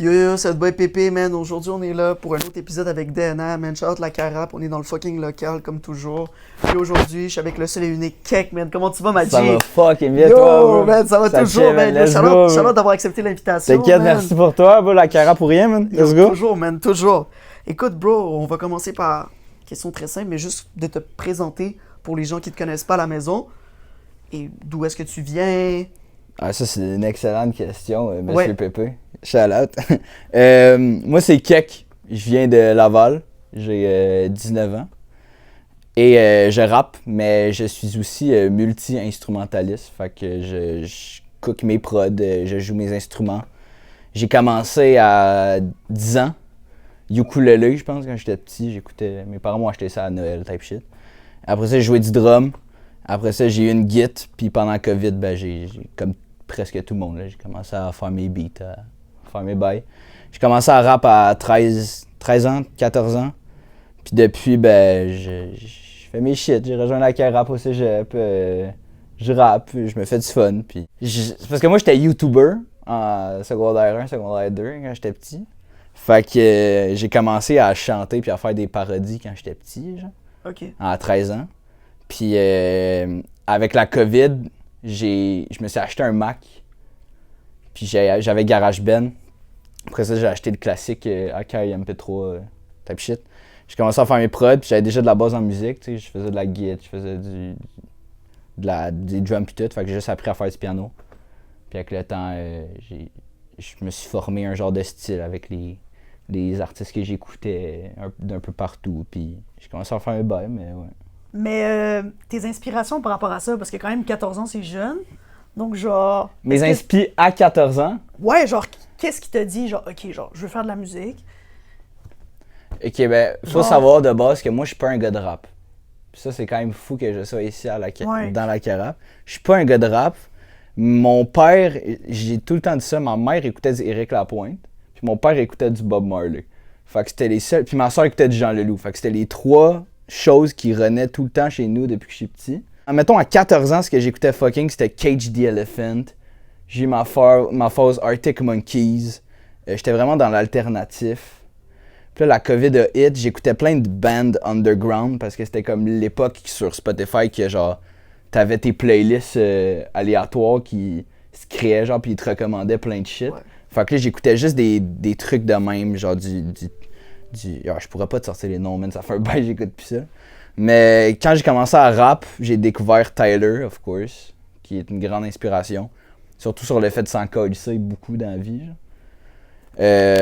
Yo yo, c'est le boy Pépé, man. Aujourd'hui, on est là pour un autre épisode avec DNA, man. Shout out la Carap, on est dans le fucking local, comme toujours. Puis aujourd'hui, je suis avec le seul et unique Kek, man. Comment tu vas, ma G? Ça va fucking bien, Yo, toi, bro. man, ça va toujours, chill, man. let's Shout go, out man. d'avoir accepté l'invitation, T'inquiète, man. merci pour toi, bro. La cara pour rien, man. Let's Yo, go. Toujours, man, toujours. Écoute, bro, on va commencer par une question très simple, mais juste de te présenter pour les gens qui te connaissent pas à la maison. Et d'où est-ce que tu viens? Ah, ça, c'est une excellente question, monsieur Ouais. Pépé. Shout out. Moi, c'est Kek. Je viens de Laval. J'ai 19 ans. Et je rappe, mais je suis aussi multi-instrumentaliste. Fait que je cook mes prods, je joue mes instruments. J'ai commencé à 10 ans. Ukulele, je pense, quand j'étais petit. J'écoutais. Mes parents m'ont acheté ça à Noël, type shit. Après ça, j'ai joué du drum. Après ça, j'ai eu une guitare. Puis pendant la COVID, ben, j'ai comme presque tout le monde, là, j'ai commencé à faire mes beats, à faire mes bails. J'ai commencé à rap à 13 ans, 14 ans. Puis depuis, ben, je fais mes shit. J'ai rejoint la Carap au cégep. Je rappe, je me fais du fun. Puis parce que moi, j'étais YouTuber en secondaire 1, secondaire 2 quand j'étais petit. Fait que j'ai commencé à chanter puis à faire des parodies quand j'étais petit, genre, Ok. à 13 ans. Puis avec la COVID, je me suis acheté un Mac. Puis j'avais GarageBand. Après ça, j'ai acheté le classique Akai MP3 type shit. J'ai commencé à faire mes prods, puis j'avais déjà de la base en musique, tu sais, je faisais de la guitare, je faisais des drums pis tout, fait que j'ai juste appris à faire du piano. Puis avec le temps, je me suis formé un genre de style avec les artistes que j'écoutais d'un peu partout, puis j'ai commencé à faire un bail, mais ouais. Mais tes inspirations par rapport à ça, parce que quand même 14 ans, c'est jeune. Donc, genre. Mes est-ce que- inspi à 14 ans. Ouais, genre, qu'est-ce qui te dit, genre, ok, genre, je veux faire de la musique. Ok, ben, faut Genre- savoir de base que moi, je suis pas un gars de rap. Puis ça, c'est quand même fou que je sois ici Ouais. dans la Carap. Je suis pas un gars de rap. Mon père, j'ai tout le temps dit ça, ma mère écoutait du Éric Lapointe, puis mon père écoutait du Bob Marley. Fait que c'était les seuls. Puis ma soeur écoutait du Jean Leloup. Fait que c'était les trois choses qui renaient tout le temps chez nous depuis que je suis petit. Mettons, à 14 ans, ce que j'écoutais fucking, c'était Cage the Elephant. J'ai eu ma phase Arctic Monkeys. J'étais vraiment dans l'alternatif. Puis là, la COVID a hit, j'écoutais plein de bands underground parce que c'était comme l'époque sur Spotify que genre, t'avais tes playlists aléatoires qui se créaient, genre, puis ils te recommandaient plein de shit. Ouais. Fait que là, j'écoutais juste des trucs de même, genre je pourrais pas te sortir les noms, man, ça fait un bail, j'écoute plus ça. Mais quand j'ai commencé à rap, j'ai découvert Tyler, of course, qui est une grande inspiration. Surtout sur le fait de s'en coller beaucoup dans la vie, genre.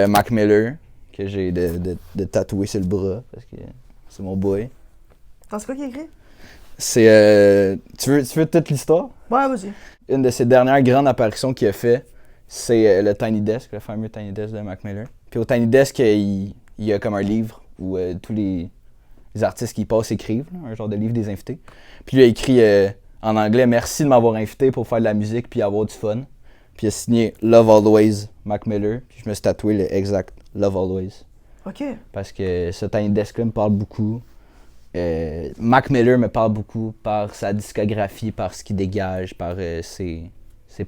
Mac Miller, que j'ai de tatouer sur le bras, parce que c'est mon boy. Attends, c'est quoi qui est écrit? C'est. Tu veux toute l'histoire? Ouais, vas-y. Une de ses dernières grandes apparitions qu'il a fait, c'est le Tiny Desk, le fameux Tiny Desk de Mac Miller. Puis au Tiny Desk, il y a comme un livre où tous les artistes qui y passent écrivent, là, un genre de livre des invités. Puis il a écrit en anglais « Merci de m'avoir invité pour faire de la musique puis avoir du fun ». Puis il a signé « Love Always » Mac Miller. Puis je me suis tatoué le exact « Love Always ». Ok. Parce que ce Tiny Desk-là me parle beaucoup. Mac Miller me parle beaucoup par sa discographie, par ce qu'il dégage, par ses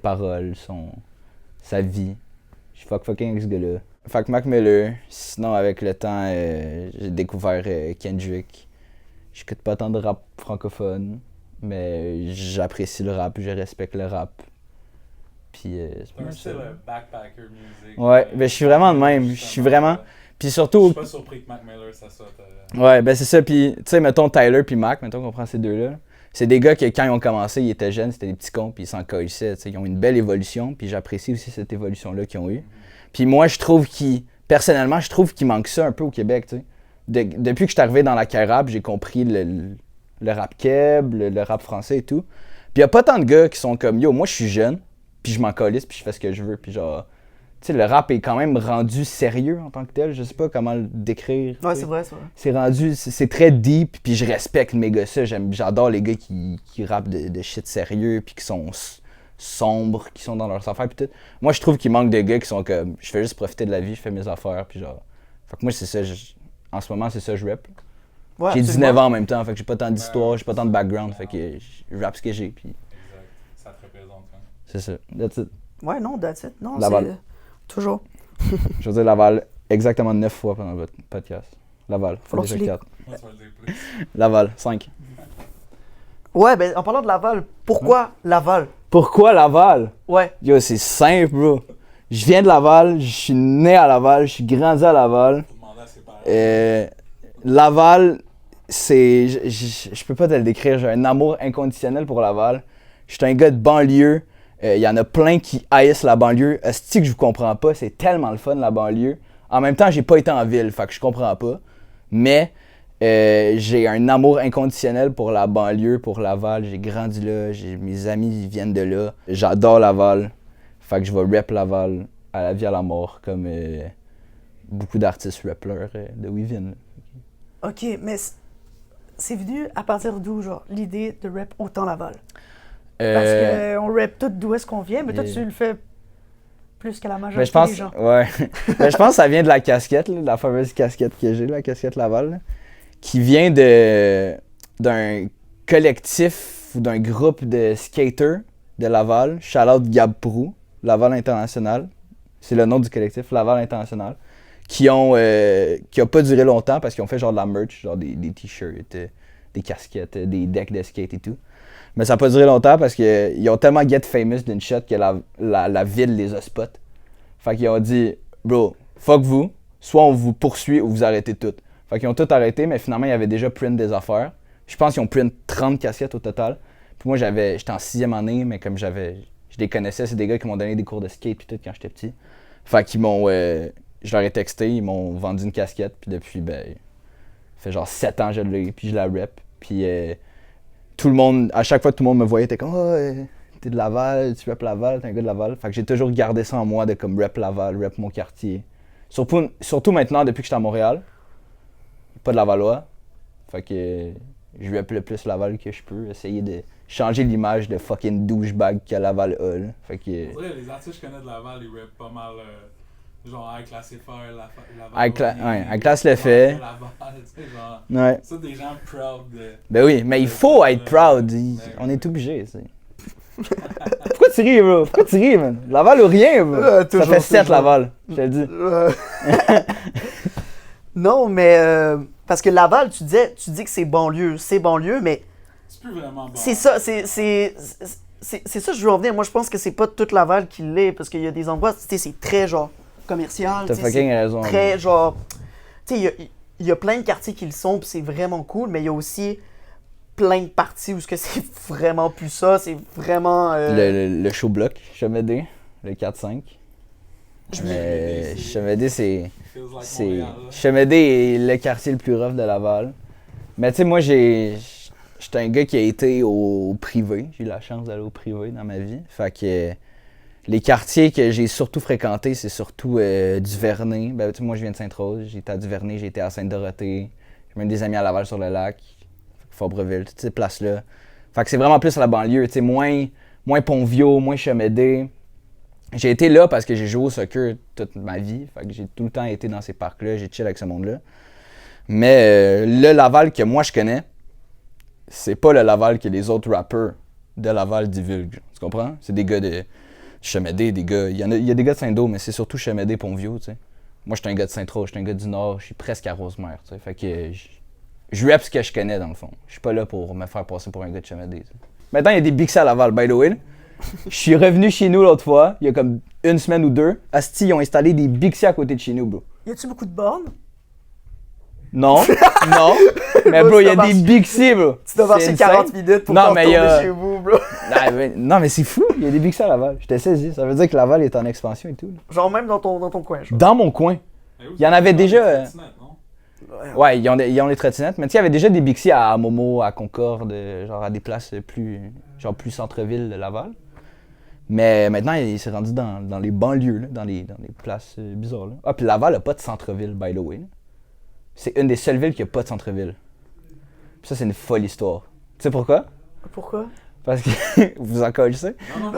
paroles, sa vie. Je suis fucking avec ce gars-là. Fait que Mac Miller, sinon avec le temps, j'ai découvert Kendrick. J'écoute pas tant de rap francophone, mais j'apprécie le rap, je respecte le rap. Puis c'est pas Un mal style ça. backpacker music. Ouais, ben je suis vraiment de même. Je suis vraiment. Puis Je surtout. suis pas surpris que Mac Miller ça saute. Ouais, ben c'est ça. Puis, tu sais, mettons Tyler puis Mac, mettons qu'on prend ces deux-là. C'est des gars que quand ils ont commencé, ils étaient jeunes, c'était des petits cons, puis ils s'en collaient. Ils ont une belle évolution, puis j'apprécie aussi cette évolution-là qu'ils ont eue. Puis moi, personnellement, je trouve qu'il manque ça un peu au Québec, tu sais. Depuis que je suis arrivé dans la Carab, j'ai compris le rap keb, le rap français et tout. Puis y a pas tant de gars qui sont comme, yo, moi je suis jeune, puis je m'en calisse, puis je fais ce que je veux, puis genre. Tu sais, le rap est quand même rendu sérieux en tant que tel. Je sais pas comment le décrire. Ouais, tu sais. c'est vrai, c'est vrai. C'est rendu, c'est très deep, puis je respecte mes gars ça. J'adore les gars qui rappent de shit sérieux, puis qui sont sombres, qui sont dans leurs affaires, puis tout. Moi, je trouve qu'il manque de gars qui sont comme, je fais juste profiter de la vie, je fais mes affaires, puis genre. Fait que moi, c'est ça, en ce moment, c'est ça que je rappe. Ouais, J'ai absolument. 19 ans en même temps, fait que j'ai pas tant d'histoire, j'ai pas tant de background, fait que je rappe ce que j'ai, puis Exact. Ça te représente. Hein. c'est ça. That's it. Ouais, non, that's it. Non, Laval. c'est. Toujours. Je vais dire Laval exactement 9 fois pendant votre podcast. Laval, Falloir déjà que tu les- 4. Moi, tu vas le dire plus. Laval, 5. Ouais, ben en parlant de Laval, pourquoi Laval? Pourquoi Laval? Ouais. Yo, c'est simple, bro. Je viens de Laval, je suis né à Laval, je suis grandi à Laval. Faut demander à ses parents. Laval, c'est. Je peux pas te le décrire, j'ai un amour inconditionnel pour Laval. Je suis un gars de banlieue. Il y en a plein qui haïssent la banlieue. Asti que je vous comprends pas, c'est tellement le fun la banlieue. En même temps, j'ai pas été en ville, fait que je comprends pas. Mais j'ai un amour inconditionnel pour la banlieue, pour Laval. J'ai grandi là, mes amis ils viennent de là. J'adore Laval. Fait que je vais rap Laval à la vie à la mort, comme beaucoup d'artistes rappeurs de où ils viennent. Là. Ok, mais c'est venu à partir d'où, genre, l'idée de rap autant Laval? Parce qu'on rap tout d'où est-ce qu'on vient, mais toi, tu le fais plus qu'à la Mais majorité je pense, des gens. ouais. Mais je pense que ça vient de la casquette, là, de la fameuse casquette que j'ai, la casquette Laval, là, qui vient d'un collectif ou d'un groupe de skaters de Laval, shout out Gab Prou, Laval International. C'est le nom du collectif, Laval International. Qui ont pas duré longtemps parce qu'ils ont fait genre de la merch, genre des t-shirts, des casquettes, des decks de skate et tout. Mais ça n'a pas duré longtemps parce qu'ils ont tellement get famous d'une shot que la ville les a spot. Fait qu'ils ont dit, bro, fuck vous, soit on vous poursuit ou vous arrêtez tout. Fait qu'ils ont tout arrêté, mais finalement ils avaient déjà print des affaires. Je pense qu'ils ont print 30 casquettes au total. Puis moi j'étais en 6e année, mais comme je les connaissais, c'est des gars qui m'ont donné des cours de skate puis tout quand j'étais petit. Fait qu'ils m'ont, je leur ai texté, ils m'ont vendu une casquette, puis depuis, ben, ça fait genre 7 ans que je l'ai, puis je la rep. Puis tout le monde, à chaque fois que tout le monde me voyait, t'es comme, oh, t'es de Laval, tu rep Laval, t'es un gars de Laval. Fait que j'ai toujours gardé ça en moi de comme rep Laval, rep mon quartier. Surtout maintenant, depuis que j'étais à Montréal, pas de Lavalois. Fait que je rep le plus Laval que je peux, essayer de changer l'image de fucking douchebag que Laval a. Là. Fait que. C'est vrai, les artistes que je connais de Laval, ils rappent pas mal. Genre High Class FR, Laval. High Class le fait. Laval, tu sais, genre. Ouais. Ça, des gens proud de. Ben oui, mais il faut être proud. On est obligé, tu sais. Pourquoi tu ris, bro? Pourquoi tu ris, man? Laval ou rien, bro? Ça fait 7 Laval, je te le dis. Non, mais parce que Laval, tu dis que c'est banlieue, mais C'est plus vraiment bon. c'est ça, c'est ça que je veux en venir. Moi, je pense que c'est pas toute Laval qui l'est, parce qu'il y a des endroits, tu sais, c'est très, genre, commercial. T'as tu sais, fucking c'est raison. très, genre, tu sais, il y a plein de quartiers qui le sont, puis c'est vraiment cool, mais il y a aussi plein de parties où c'est vraiment plus ça, c'est vraiment... Le show block, Chemédé, le 4-5. Chemédé, c'est Chemédé est le quartier le plus rough de Laval. Mais tu sais, moi, j'étais un gars qui a été au privé. J'ai eu la chance d'aller au privé dans ma vie. Fait que les quartiers que j'ai surtout fréquentés, c'est surtout Duvernay. Ben, moi, je viens de Sainte-Rose. J'ai été à Duvernay, j'ai été à Sainte-Dorothée. J'ai même des amis à Laval-sur-le-Lac, Fabreville, toutes ces places-là. Fait que c'est vraiment plus à la banlieue, tu sais, moins Pont-Vieux, moins Chemédé. J'ai été là parce que j'ai joué au soccer toute ma vie. Fait que j'ai tout le temps été dans ces parcs-là, j'ai chill avec ce monde-là. Mais le Laval que moi je connais, c'est pas le Laval que les autres rappeurs de Laval divulguent. Tu comprends? C'est des gars de Chemédé, des gars. Il y a des gars de Saint-Do, mais c'est surtout Chemédé, Pont-Vieux, tu sais. Moi, je suis un gars de Sainte-Rose, je suis un gars du Nord, je suis presque à Rosemère, tu sais. Fait que je rappe ce que je connais, dans le fond. Je suis pas là pour me faire passer pour un gars de Chemédé, t'sais. Maintenant, il y a des Bixi à Laval, by the way. Je suis revenu chez nous l'autre fois, il y a comme une semaine ou deux. Asti, ils ont installé des Bixi à côté de chez nous, bro. Y a-tu beaucoup de bornes? Non, non. Mais bro, il y a des Bixi, bro. Tu dois marcher 40 minutes pour retourner chez vous, bro. Non, mais c'est fou, il y a des Bixi à Laval. J'étais saisi. Ça veut dire que Laval est en expansion et tout. Là. Genre même dans ton coin, genre. Dans mon coin. Il y en avait déjà. Ouais, ils ont les trottinettes. Mais tu sais, il y avait déjà des Bixi à Momo, à Concorde, genre à des places plus centre-ville de Laval. Mais maintenant, il s'est rendu dans les banlieues, là, dans les places bizarres. Là. Ah, puis Laval n'a pas de centre-ville, by the way. Là. C'est une des seules villes qui n'a pas de centre-ville. Puis ça, c'est une folle histoire. Tu sais pourquoi? Pourquoi? Parce que... vous en connaissez? Non.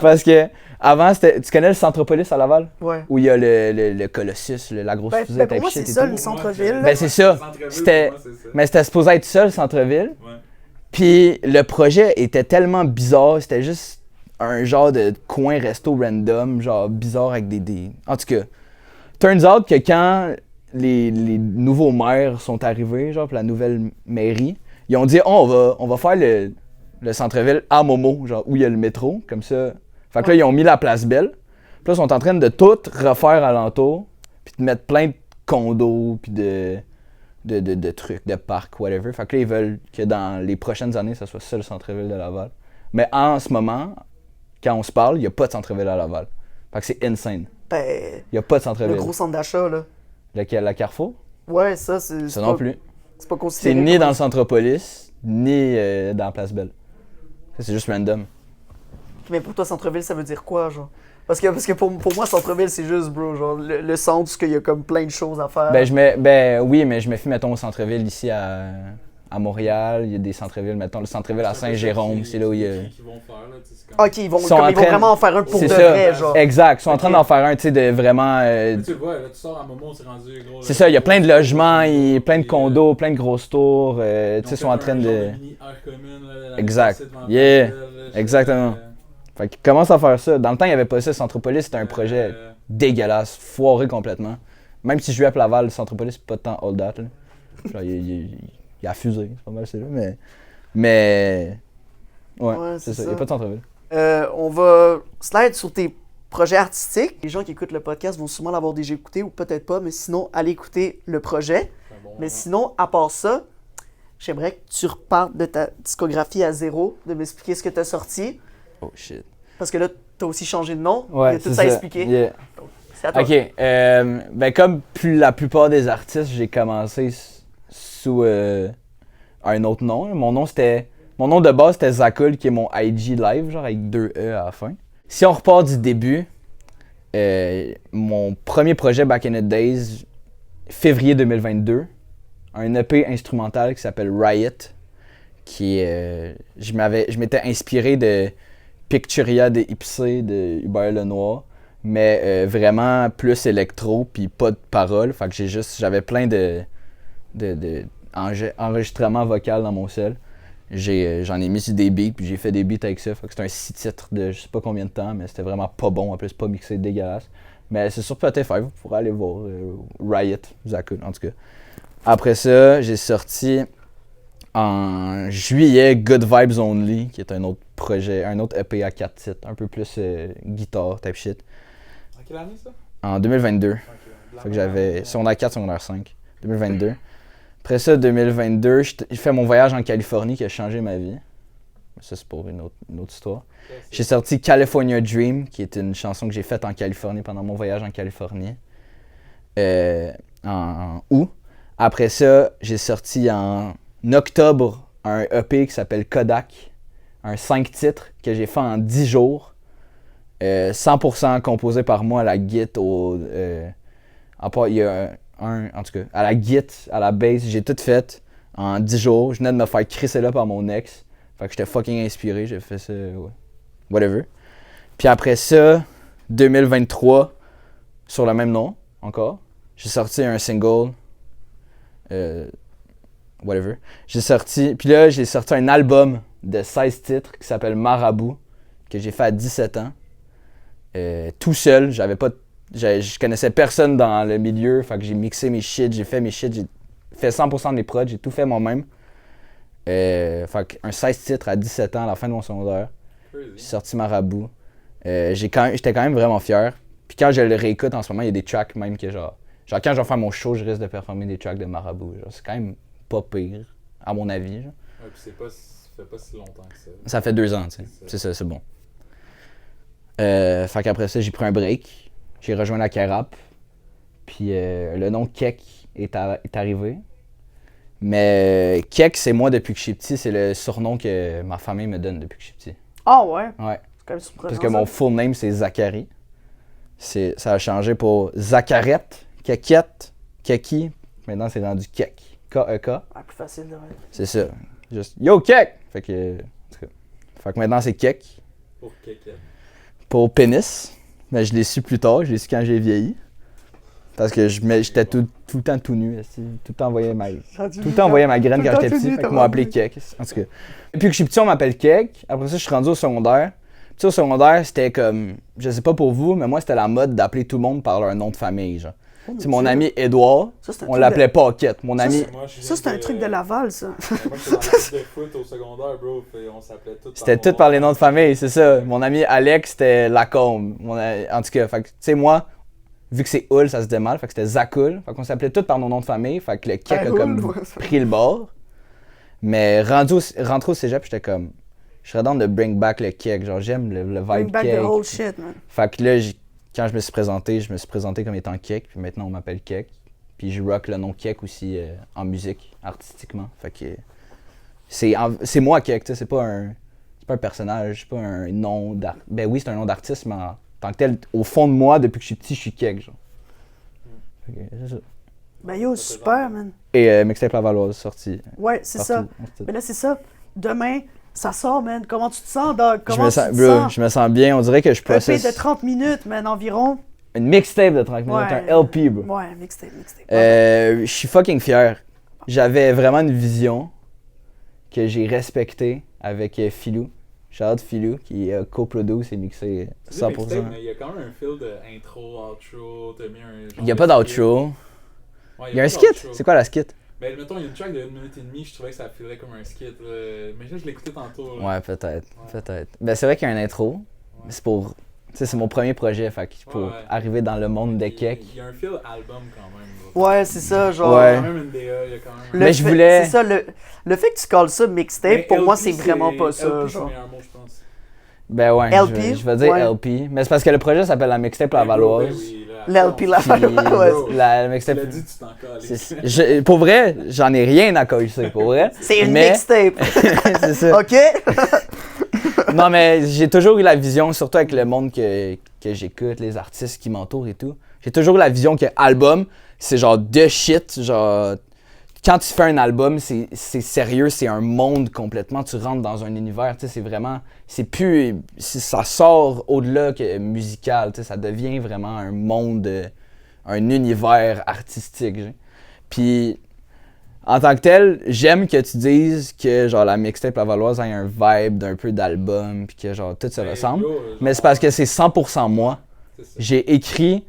Parce que avant, tu connais le Centropolis à Laval? Ouais. Où il y a le Colossus, la grosse fusée pour moi, c'est ça, le centre-ville. Ben, c'est ça. Mais c'était supposé être ça, le centre-ville. Ouais. Puis le projet était tellement bizarre, c'était juste un genre de coin resto random, genre bizarre avec des... En tout cas, turns out que quand les nouveaux maires sont arrivés, genre pour la nouvelle mairie, ils ont dit on va faire le centre-ville à Momo, genre où il y a le métro, comme ça. Fait que là, ils ont mis la place belle. Puis là, ils sont en train de tout refaire alentour, puis de mettre plein de condos, puis de trucs, de parcs, whatever. Fait que là, ils veulent que dans les prochaines années, ça soit ça le centre-ville de Laval. Mais en ce moment, quand on se parle, il n'y a pas de centre-ville à Laval. Fait que c'est insane. Ben, Il n'y a pas de centre-ville. le gros centre d'achat, là. Lequel, la Carrefour? Ouais, ça, c'est Ça non plus. C'est pas C'est considéré ni comme- dans le Centropolis, ni dans la Place Belle. Ça, c'est juste random. Mais pour toi, centre-ville, ça veut dire quoi, genre? Parce que pour moi, centre-ville, c'est juste, bro, genre, le centre où il y a comme plein de choses à faire. Oui, mais je me fie, mettons, au centre-ville ici à Montréal. Il y a des centres-villes, mettons, le centre-ville à Saint-Jérôme, c'est là où il y a... Qui vont faire, là, tu sais, c'est comme... Ok, ils vont en train- vraiment en faire un pour de C'est vrai, ça, genre. exact. Ils sont en Ok. train d'en faire un, tu sais, de vraiment... Tu le vois, là, tu sors à un moment, c'est rendu gros. c'est ça, il y a plein de logements, plein de condos, plein de grosses tours, tu sais, ils sont en train de... Exact. Yeah. Exactement. Fait qu'ils commencent à faire ça. Dans le temps, il n'y avait pas ça. Centropolis, c'était un projet dégueulasse, foiré complètement. Même si je vais à Laval, le Centropolis, c'est pas tant all that. Là. Genre, il a fusé, c'est pas mal c'est là, mais... Ouais, Ouais, c'est c'est ça, il n'y a ça. pas de centre-ville. On va slide sur tes projets artistiques. Les gens qui écoutent le podcast vont sûrement l'avoir déjà écouté ou peut-être pas, mais sinon, allez écouter le projet. Mais sinon, à part ça, j'aimerais que tu repartes de ta discographie à zéro, de m'expliquer ce que tu as sorti. Oh shit. Parce que là, tu as aussi changé de nom. Ouais, Il y a tout c'est ça à expliquer. Yeah. C'est à toi. Ok, ben comme la plupart des artistes, j'ai commencé sous un autre nom. Mon nom de base c'était Zakul, qui est mon IG live, genre avec 2 E à la fin. Si on repart du début, mon premier projet Back in the Days, février 2022, un EP instrumental qui s'appelle Riot, qui je m'étais inspiré de Picturia de Ipsy de Hubert Lenoir, mais vraiment plus électro puis pas de paroles. Fait que j'avais plein de enregistrements vocaux dans mon cell. J'en ai mis sur des beats puis j'ai fait des beats avec ça. Fait que c'est un 6 titres de je sais pas combien de temps, mais c'était vraiment pas bon, en plus pas mixé, dégueulasse. Mais c'est sur Spotify, vous pourrez aller voir Riot, Zakul en tout cas. Après ça, j'ai sorti en juillet Good Vibes Only, qui est un autre projet, un autre EP à 4 titres, un peu plus guitare, type shit. En quelle année ça? En 2022. Fait que j'avais secondaire 4, secondaire 5. 2022. Après ça, 2022, j'ai fait mon voyage en Californie qui a changé ma vie. Ça, c'est pour une autre histoire. J'ai sorti California Dream, qui est une chanson que j'ai faite en Californie pendant mon voyage en Californie. En août. Après ça, j'ai sorti en octobre un EP qui s'appelle Kodak. Un 5 titres que j'ai fait en 10 jours. 100% composé par moi à la guitare, il y a en tout cas, à la guitare, à la bass, j'ai tout fait en 10 jours. Je venais de me faire crisser là par mon ex. Fait que j'étais fucking inspiré, j'ai fait ça, ouais. Whatever. Puis après ça, 2023, sur le même nom, encore, j'ai sorti un single, whatever. Puis là, j'ai sorti un album de 16 titres qui s'appelle Marabout, que j'ai fait à 17 ans. Tout seul, je connaissais personne dans le milieu, fait que j'ai mixé mes shit, j'ai fait mes shit, j'ai fait 100% de mes prods, j'ai tout fait moi-même. Fait qu'un 16 titres à 17 ans à la fin de mon secondaire. J'ai sorti Marabout. J'étais quand même vraiment fier. Puis quand je le réécoute en ce moment, il y a des tracks même que genre quand je vais faire mon show, je risque de performer des tracks de Marabout. Genre, c'est quand même pas pire, à mon avis. Genre. Ouais, puis ça fait pas si longtemps que ça. Ça fait 2 ans, tu sais. C'est ça, c'est bon. Fait qu'après ça, j'ai pris un break. J'ai rejoint la K-Rap. Puis le nom Kek est arrivé. Mais Kek, c'est moi depuis que je suis petit. C'est le surnom que ma famille me donne depuis que je suis petit. Ah ouais? Ouais. C'est quand même surprenant. Parce que mon full name, c'est Zachary. Ça a changé pour Zacharette, Kekette, Keki. Maintenant, c'est rendu Kek. K-E-K. Ah, plus facile, ouais. C'est ça. Juste Yo Kek! Fait que maintenant, c'est Kek. Pour Keke. Pour pénis. Mais je l'ai su plus tard. Je l'ai su quand j'ai vieilli. Parce que j'étais tout le temps tout nu. Tout le temps envoyé ma graine quand j'étais petit. Fait qu'ils m'ont appelé Kek. En tout cas. Depuis que je suis petit, on m'appelle Kek. Après ça, je suis rendu au secondaire. sais, au secondaire, c'était comme, je sais pas pour vous, mais moi, c'était la mode d'appeler tout le monde par leur nom de famille, genre. Tu sais, mon ami Édouard, on l'appelait Paquette. Mon ami... Ça, c'est un truc de Laval, ça. Moi, j'étais dans l'équipe de foot au secondaire, bro, et on s'appelait tous C'était tout par les noms de famille, c'est ça. Mon ami Alex, c'était Lacombe. En tout cas, tu sais, moi, vu que c'est Hull, ça se dit mal, fait que c'était Zakul. Fait qu'on s'appelait tous par nos noms de famille, fait que le kek a comme pris le bord. Mais rentré au cégep, j'étais comme, je serais dans de bring back le kek, genre j'aime le vibe Bring back kek. the whole shit, man. Fait que là, quand je me suis présenté comme étant kek, puis maintenant on m'appelle kek. Puis je rock le nom kek aussi en musique, artistiquement. Fait que c'est moi kek, tu sais, c'est pas un personnage, c'est pas un nom d'artiste. Ben oui, c'est un nom d'artiste, mais en tant que tel, au fond de moi, depuis que je suis petit, je suis kek, genre. Fait que c'est ça. Ben yo, super, man. Et Mixtape Lavalloise sorti. Ouais, c'est ça. Partout. Mais là, c'est ça. Demain, ça sort, man. Comment tu te sens, Doc? Je me sens bien, on dirait que je processe. Un EP de 30 minutes, man, environ. Une mixtape de 30 minutes, un LP, bro. Ouais, mixtape. Je suis fucking fier. J'avais vraiment une vision que j'ai respectée avec Philou. Shout-out Philou, qui a coproduce et mixé 100%. Mais il y a quand même un fil de intro, outro, t'as mis un genre. Il y a pas d'outro. Il y a un skit? C'est quoi la skit? Ben, mettons, il y a une track de 1 minute et demie, je trouvais que ça filerait comme un skit. Mais là, je l'écoutais tantôt. Là. Ouais, peut-être. Ben, c'est vrai qu'il y a un intro. Ouais. C'est pour. Tu sais, c'est mon premier projet, fait que pour arriver dans le monde des keks. Il y a un fil album quand même. Ouais, c'est ça, genre. Ouais. Il y a quand même une DA, il y a quand même. Mais je voulais. C'est ça, le fait que tu calls ça mixtape, pour moi, c'est vraiment pas ça. LP, genre. c'est le meilleur mot, je pense. Ben ouais, LP? Je vais dire ouais. LP. Mais c'est parce que le projet s'appelle la Mixtape Lavalloise. L'LP Lavalloise. La mixtape. Tu l'as dit, tu t'en cales. Pour vrai, j'en ai rien à coller, pour vrai. C'est une mixtape. C'est ça. OK? Non, mais j'ai toujours eu la vision, surtout avec le monde que j'écoute, les artistes qui m'entourent et tout. J'ai toujours eu la vision que album, c'est genre de shit. Genre, quand tu fais un album, c'est sérieux, c'est un monde complètement. Tu rentres dans un univers, tu sais, c'est vraiment. Ça sort au-delà que musical, tu sais, ça devient vraiment un monde, un univers artistique. Puis, en tant que tel, j'aime que tu dises que genre la mixtape Lavalloise a un vibe d'un peu d'album, puis que genre tout se ressemble. Mais c'est parce que c'est 100% moi. J'ai écrit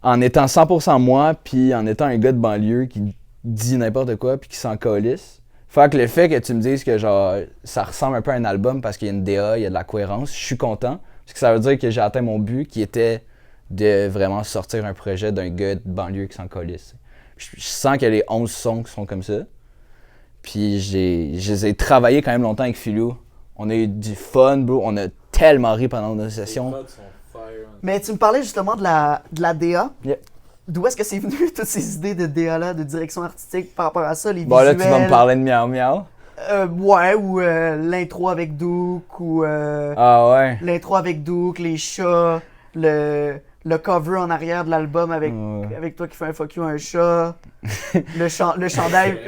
en étant 100% moi, puis en étant un gars de banlieue qui dit n'importe quoi, puis qui s'en calisse. Fait que le fait que tu me dises que genre ça ressemble un peu à un album parce qu'il y a une DA, il y a de la cohérence, je suis content. Parce que ça veut dire que j'ai atteint mon but qui était de vraiment sortir un projet d'un gars de banlieue qui s'en calisse. Je sens que les 11 sons sont comme ça. Puis je les ai travaillés quand même longtemps avec Philou. On a eu du fun, bro. On a tellement ri pendant nos sessions. Mais tu me parlais justement de la DA. Yeah. D'où est-ce que c'est venu toutes ces idées de DA-là, de direction artistique par rapport à ça, les bon, visuels? Là, tu vas me parler de Miao Miao. Ouais, ou l'intro avec Duke, ou ah ouais. l'intro avec Duke, les chats, le cover en arrière de l'album avec toi qui fais un fuck you à un chat, le chandail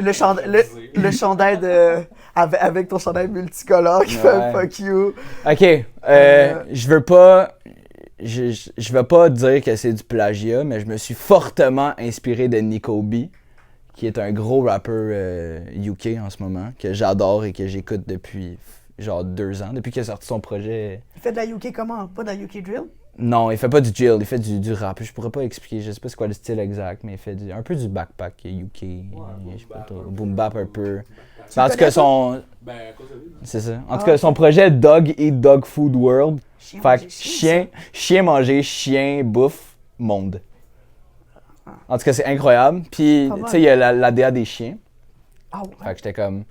avec ton chandail multicolore qui fait un fuck you. Ok, je veux pas dire que c'est du plagiat, mais je me suis fortement inspiré de Nico B, qui est un gros rappeur UK en ce moment, que j'adore et que j'écoute depuis genre 2 ans, depuis qu'il a sorti son projet. Il fait de la UK comment? Pas de la UK drill? Non, il fait pas du drill, il fait du rap. Je pourrais pas expliquer, je sais pas c'est quoi le style exact, mais il fait un peu du backpack UK, je sais pas trop, boom bap un peu. Mais en tout cas, c'est ça. En tout cas, son projet Dog Eat Dog Food World. Fait chien manger, chien bouffe, monde. En tout cas, c'est incroyable. Puis, tu sais, il y a la DA des chiens. Ah ouais. Fait que j'étais comme.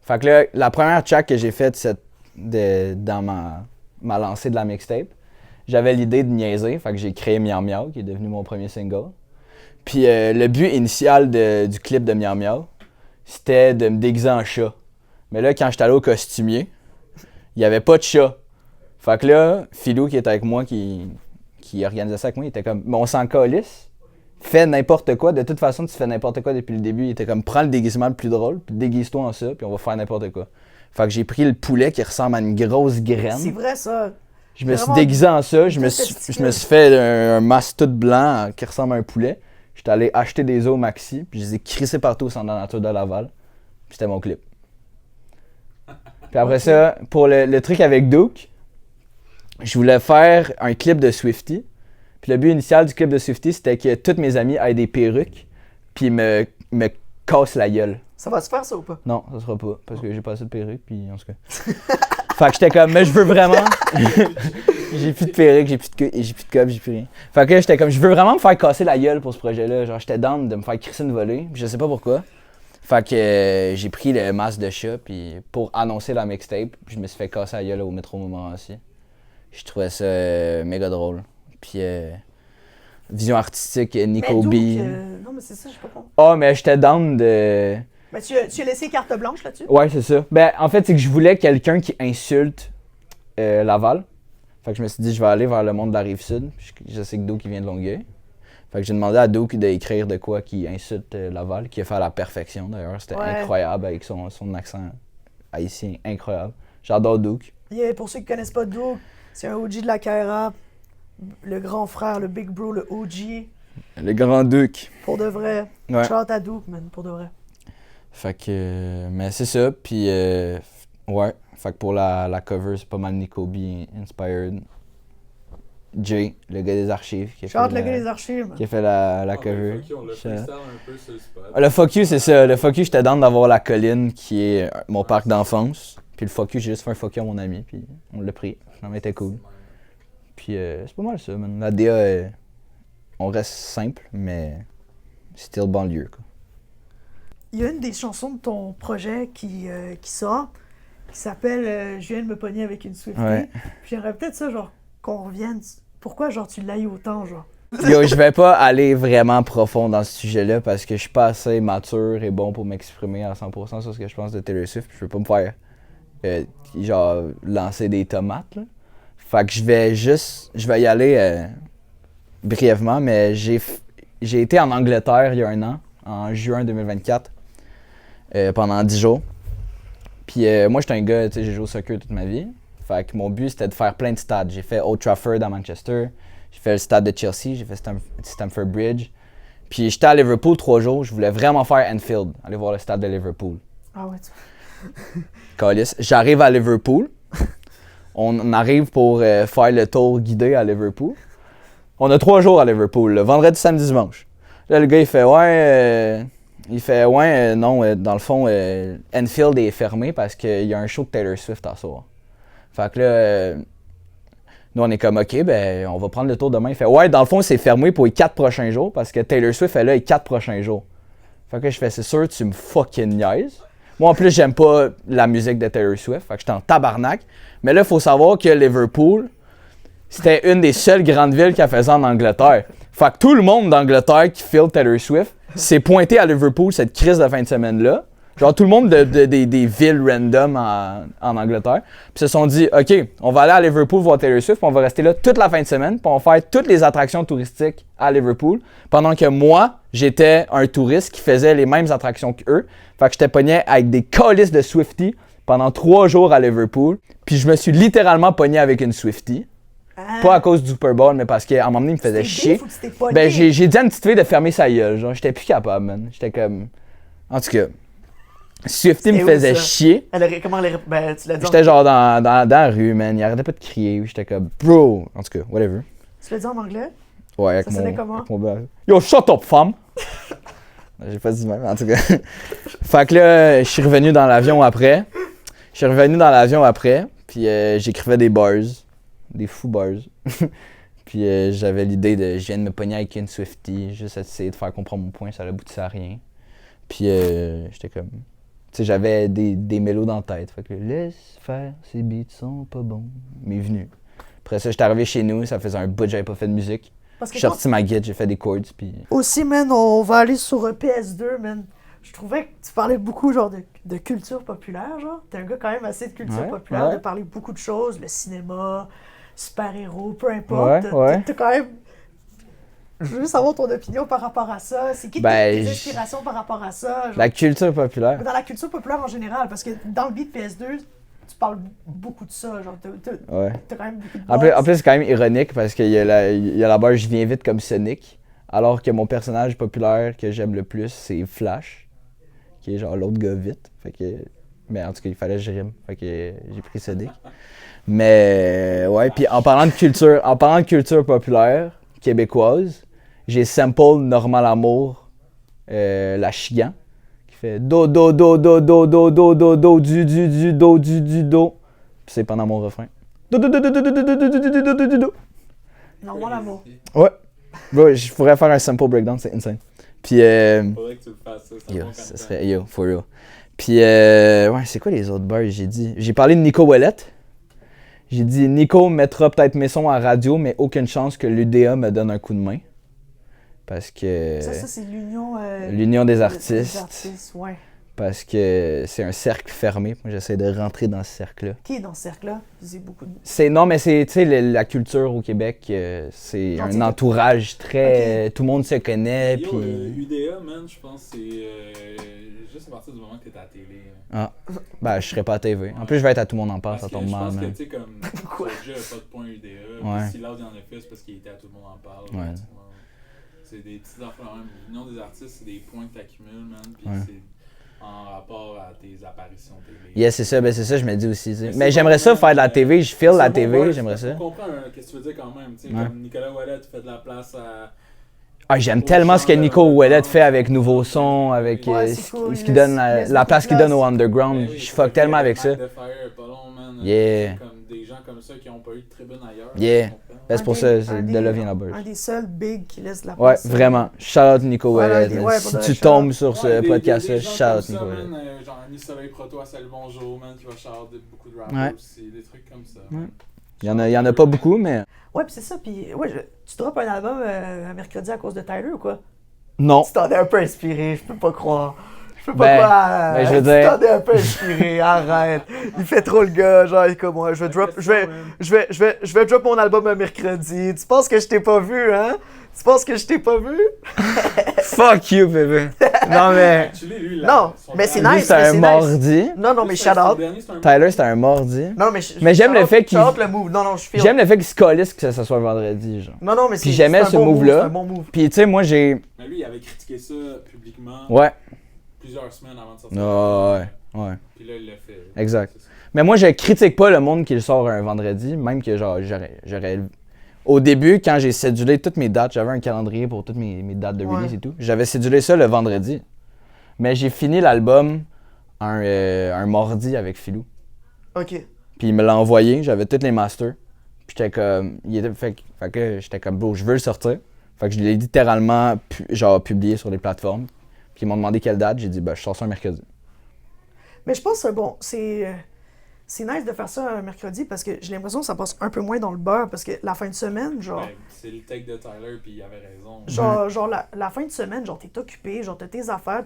Fait que là, la première track que j'ai faite dans ma lancée de la mixtape, j'avais l'idée de niaiser. Fait que j'ai créé Miao Miao, qui est devenu mon premier single. Puis, le but initial du clip de Miao Miao, c'était de me déguiser en chat. Mais là, quand j'étais allé au costumier, il n'y avait pas de chat. Fait que là, Philou qui était avec moi, qui organisait ça avec moi, il était comme, mais on s'en calisse, fais n'importe quoi. De toute façon, tu fais n'importe quoi depuis le début. Il était comme, prends le déguisement le plus drôle, puis déguise-toi en ça, puis on va faire n'importe quoi. Fait que j'ai pris le poulet qui ressemble à une grosse graine. C'est vrai ça. Je me suis déguisé en ça, je me suis fait un masque tout blanc qui ressemble à un poulet. J'étais allé acheter des œufs au Maxi, puis je les ai crissés partout au centre de la nature de Laval. Puis c'était mon clip. Puis après ça, pour le truc avec Duke, je voulais faire un clip de Swiftie. Puis le but initial du clip de Swiftie, c'était que tous mes amis aient des perruques, puis me cassent la gueule. Ça va se faire, ça, ou pas? Non, ça sera pas, parce que j'ai pas assez de perruques, puis en tout cas. Fait que j'étais comme, mais je veux vraiment. J'ai plus de perruque, j'ai plus de cob, j'ai plus rien. Fait que j'étais comme, je veux vraiment me faire casser la gueule pour ce projet-là. Genre, j'étais down de me faire crisser une volée, puis je sais pas pourquoi. Fait que j'ai pris le masque de chat, puis pour annoncer la mixtape, je me suis fait casser la gueule au métro Montmorency. Je trouvais ça méga drôle. Puis vision artistique, Nico B. Non, mais c'est ça, je sais pas compris. Ah, mais j'étais down de. Mais tu as laissé carte blanche là-dessus? Ouais, c'est ça. Ben, en fait, c'est que je voulais quelqu'un qui insulte Laval. Fait que je me suis dit, je vais aller vers le monde de la Rive-Sud. Je sais que Doug, il vient de Longueuil. Fait que j'ai demandé à Doug d'écrire de quoi qui insulte Laval, qui a fait à la perfection d'ailleurs. C'était incroyable avec son accent haïtien, incroyable. J'adore Doug. Yeah, pour ceux qui connaissent pas Doug, c'est un OG de la Kaira. Le grand frère, le big bro, le OG. Le grand Duc. Pour de vrai. Ouais. Shout à Doug, man, pour de vrai. Fait que, mais c'est ça, puis ouais, fait que pour la cover, c'est pas mal Nico B inspired. Jay, le gars des archives, qui a Shout le gars des archives, man. qui a fait la cover. Fuck you, on l'a freestyle un peu sur le spot. Le fuck you, c'est ça, le fuck you, j'étais down d'avoir la colline qui est mon parc d'enfance, puis le fuck you, j'ai juste fait un fuck you à mon ami, puis on l'a pris, finalement, c'était cool. Puis c'est pas mal ça, man. La DA, on reste simple, mais still banlieue, quoi. Il y a une des chansons de ton projet qui sort, qui s'appelle Je viens de me pogner avec une Swiftie. Ouais. Puis j'aimerais peut-être ça, genre, qu'on revienne. Pourquoi, genre, tu l'as eu autant, genre? Yo, je vais pas aller vraiment profond dans ce sujet-là parce que je suis pas assez mature et bon pour m'exprimer à 100% sur ce que je pense de Taylor Swift. Je veux pas me faire, genre, lancer des tomates, là. Fait que je vais y aller brièvement, mais j'ai été en Angleterre il y a un an, en juin 2024. Pendant 10 jours. Puis moi, j'étais un gars, tu sais, j'ai joué au soccer toute ma vie. Fait que mon but, c'était de faire plein de stades. J'ai fait Old Trafford à Manchester, j'ai fait le stade de Chelsea, j'ai fait Stamford Bridge. Puis j'étais à Liverpool 3 jours, je voulais vraiment faire Anfield, aller voir le stade de Liverpool. Ah ouais, Calice. J'arrive à Liverpool, on arrive pour faire le tour guidé à Liverpool. On a 3 jours à Liverpool, le vendredi, samedi, dimanche. Là, le gars, il fait non, dans le fond, Anfield est fermé parce qu'il y a un show de Taylor Swift à soir. Fait que là, nous on est comme, ok, ben on va prendre le tour demain. Il fait, ouais, dans le fond, c'est fermé pour les 4 prochains jours parce que Taylor Swift est là les 4 prochains jours. Fait que là, je fais, c'est sûr, tu me fucking niaises. Moi, en plus, j'aime pas la musique de Taylor Swift. Fait que j'étais en tabarnak. Mais là, il faut savoir que Liverpool, c'était une des seules grandes villes qu'elle faisait en Angleterre. Fait que tout le monde d'Angleterre qui file Taylor Swift s'est pointé à Liverpool cette crise de fin de semaine-là. Genre tout le monde des villes random en Angleterre. Puis se sont dit, OK, on va aller à Liverpool voir Taylor Swift, puis on va rester là toute la fin de semaine, puis on va faire toutes les attractions touristiques à Liverpool. Pendant que moi, j'étais un touriste qui faisait les mêmes attractions qu'eux. Fait que j'étais pogné avec des calices de Swiftie pendant 3 jours à Liverpool. Puis je me suis littéralement pogné avec une Swiftie. Pas à cause du Super Bowl, mais parce qu'à un moment donné, il me faisait chier. Ben, j'ai dit à une petite fille de fermer sa gueule. Genre, j'étais plus capable, man. J'étais comme. En tout cas, Swiftie me faisait chier. Comment ben, tu l'as dit? J'étais genre dans la rue, man. Il arrêtait pas de crier. J'étais comme, bro. En tout cas, whatever. Tu l'as dit en anglais? Ouais, avec ça sonnait comment? Yo, shut up, femme! J'ai pas dit même, en tout cas. Fait que là, je suis revenu dans l'avion après. Puis j'écrivais des bars. Des fous bars. Puis j'avais l'idée de je viens de me pogner avec une Swiftie, juste essayer de faire comprendre mon point, ça aboutissait à rien. Puis j'étais comme. Tu sais, j'avais des mélos dans la tête. Fait que laisse faire, ces beats sont pas bons. Mais venu. Après ça, j'étais arrivé chez nous, ça faisait un bout que j'avais pas fait de musique. J'ai sorti ma guide, j'ai fait des chords. Puis. Aussi, man, on va aller sur PS2, man. Je trouvais que tu parlais beaucoup genre de culture populaire, genre. T'es un gars quand même assez de culture populaire, de parler beaucoup de choses, le cinéma, super-héros, peu importe. T'as quand même... Je veux savoir ton opinion par rapport à ça. C'est qui tes inspirations par rapport à ça? Genre, la culture populaire. Dans la culture populaire en général, parce que dans le beat PS2, tu parles beaucoup de ça. Genre, t'as quand même beaucoup de buzz. En plus, c'est quand même ironique parce qu'il y a la barre je viens vite comme Sonic, alors que mon personnage populaire que j'aime le plus, c'est Flash, qui est genre l'autre gars vite. Fait que Mais en tout cas, il fallait que je rime. Fait que j'ai pris ce D. Mais ouais, puis en parlant de culture populaire québécoise, j'ai sample Normand Lamour, la Chigan, qui fait do do do do do do do do do du do du do. Puis c'est pendant mon refrain. Do do do do do do do do do do do do do. Normand Lamour. Ouais. Bro, je pourrais faire un sample breakdown, c'est insane. Puis Faudrait que tu le fasses, ça. yo, ça serait yo, for real. Puis ouais, c'est quoi les autres bars j'ai dit? J'ai parlé de Nico Ouellette. J'ai dit Nico mettra peut-être mes sons à radio, mais aucune chance que l'UDA me donne un coup de main. Parce que. Ça c'est l'union. L'union des artistes. Des artistes, ouais. Parce que c'est un cercle fermé. Moi, j'essaie de rentrer dans ce cercle-là. Qui est dans ce cercle-là? C'est beaucoup de. Non, mais c'est, tu sais, la culture au Québec, c'est un entourage très. Tout le monde se connaît. Yo, Puis. UDA, man, je pense que c'est juste à partir du moment que t'es à la télé. Ah. Ben, je serais pas à TV. En plus, je vais être à Tout le monde en parle, ça tombe mal. Je pense que, man. tu sais, comme. Soulja a pas de point UDA. Ouais. Puis si l'autre, il en a fait, c'est parce qu'il était à Tout le monde en parle. Ouais. C'est des petites affaires, même. L'union des artistes, c'est des points que t'accumules, man. Puis Ouais. c'est en rapport à tes apparitions télé. Yeah, c'est ça, ben c'est ça, je me dis aussi. Tu sais. Mais j'aimerais ça faire de la TV, je file la TV, j'aimerais ça. Je comprends ce que tu veux dire quand même. Tu sais, Ouais. comme Nicolas Ouellet fait de la place à. Ah, j'aime tellement ce que Nico Ouellet fait avec Nouveau Son, avec Ouais, c'est cool. ce qu'il donne, la place qu'il donne au underground. Ben oui, Je fuck tellement avec ça. Mike de Fire, pas long, man. Yeah. Comme des gens comme ça qui n'ont pas eu de tribune ailleurs. Yeah. tu comprends? Ben, c'est pour ça, de là vient la buzz. Un des seuls big qui laisse la Ouais, place. vraiment. Shout out Nico Voilà, Ouellet. ouais, Si pour tu le tombes shout-out. sur Ouais, ce des podcast-là, gens shout out comme ça, Nico Ouellet. man, genre Annie Soleil Proto, Salut Bonjour, man, qui va shout beaucoup de rappers Ouais. aussi, des trucs comme ça. Ouais. Il y en a pas beaucoup, mais. Ouais, pis c'est ça. Puis, ouais, tu droppes un album un mercredi à cause de Tyler ou quoi? Non. Tu t'en es un peu inspiré, je peux pas croire. Je peux pas Ben, croire. ben, je veux tu dire- t'en es un peu inspiré, arrête. Il fait trop le gars, genre, il est comme moi. Je vais drop mon album un mercredi. Tu penses que je t'ai pas vu, hein? Tu penses que je t'ai pas vu? Fuck you, bébé. Non, mais. Actually, lui, Non, mais c'est Lui, nice. c'est mais un c'est mardi. Non, non, mais shout out. Tyler, c'est un mardi. Non, mais, Mais j'aime le fait qu'il- shout out le move. Non, non, je feel. J'aime le fait qu'il se calisse que ça soit un vendredi, genre. Non, non, mais Puis j'aimais c'est un ce bon move-là. C'est un bon move. Puis tu sais, moi j'ai. Mais lui, il avait critiqué ça publiquement Ouais. plusieurs semaines avant de sortir. Ouais. Puis là, il l'a fait. Exact. C'est ça. Mais moi, je critique pas le monde qui le sort un vendredi, même que genre, j'aurais. Au début, quand j'ai cédulé toutes mes dates, j'avais un calendrier pour toutes mes dates de release Ouais. et tout. J'avais cédulé ça le vendredi. Mais j'ai fini l'album un mardi avec Philou. Ok. Puis il me l'a envoyé, j'avais tous les masters. Puis j'étais comme. Fait que j'étais comme, bro, je veux le sortir. Fait que je l'ai littéralement publié sur les plateformes. Puis ils m'ont demandé quelle date, j'ai dit, ben, je sors ça un mercredi. Mais je pense que bon, c'est nice de faire ça un mercredi parce que j'ai l'impression que ça passe un peu moins dans le beurre parce que la fin de semaine, genre. Ben, c'est le take de Tyler, puis il avait raison. Genre la fin de semaine, genre, t'es occupé, genre, t'as tes affaires,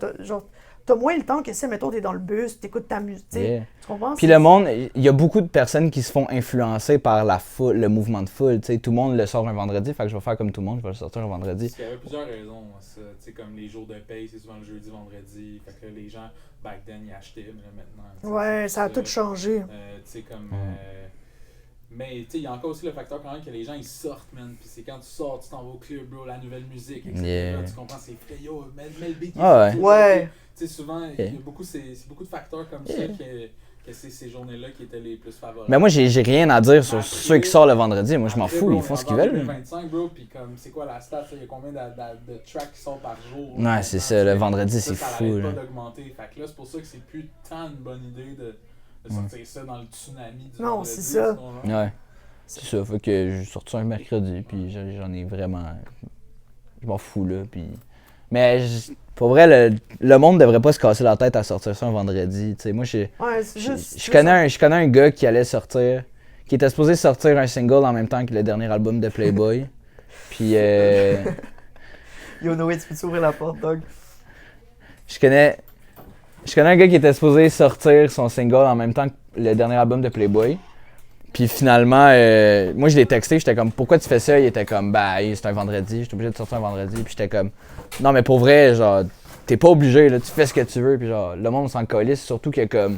t'as moins le temps que si, mettons, t'es dans le bus, t'écoutes ta musique, tu sais. Yeah. Tu comprends? Puis le monde, il y a beaucoup de personnes qui se font influencer par la foule, le mouvement de foule. Tu sais, tout le monde le sort un vendredi, fait que je vais faire comme tout le monde, je vais le sortir un vendredi. Parce qu'il y avait plusieurs raisons à ça. Tu sais, comme les jours de paye, c'est souvent le jeudi, vendredi. Fait que là, les gens, back then, ils achetaient, mais là, maintenant. tu sais, Ouais, c'est ça a tout changé. Tu sais, comme. Mais tu sais, il y a encore aussi le facteur quand même que les gens ils sortent, man. Puis c'est quand tu sors, tu t'en vas au club, bro, la nouvelle musique, etc. Yeah. Là, tu comprends, c'est frais, yo, mets le beat. Ah ouais. Ouais. Tu sais, souvent, il y a beaucoup, c'est beaucoup de facteurs comme ça que c'est ces journées-là qui étaient les plus favorables. Mais moi, j'ai rien à dire sur Après, ceux qui sortent le vendredi. Moi, je m'en Après, fous, bro, ils font ce qu'ils on est en veulent. 2025, bro, puis comme, c'est quoi la stat, il y a combien de tracks qui sortent par jour? Ouais, c'est ça, le vendredi, c'est Ça fou, arrête là. pas d'augmenter. Fait que là, c'est pour ça que c'est plus tant une bonne idée de sortir ça dans le tsunami du Non, vendredi, c'est ça. sinon, là. Ouais. C'est ça, fait que j'ai sorti ça un mercredi, puis j'en ai vraiment. Je m'en fous, là. Puis... Mais pour vrai, le monde devrait pas se casser la tête à sortir ça un vendredi. Tu sais, moi, Ouais, c'est juste. je connais un gars qui allait sortir, qui était supposé sortir un single en même temps que le dernier album de Playboy. Puis Yo, Noé, tu peux t'ouvrir la porte, Doug? je connais un gars qui était supposé sortir son single en même temps que le dernier album de Playboy. Puis finalement, moi je l'ai texté, j'étais comme, pourquoi tu fais ça? Il était comme, bah, c'est un vendredi, j'étais obligé de sortir un vendredi. Puis j'étais comme, non mais pour vrai, genre, t'es pas obligé, là, tu fais ce que tu veux. Puis genre, le monde s'en calisse, surtout que comme,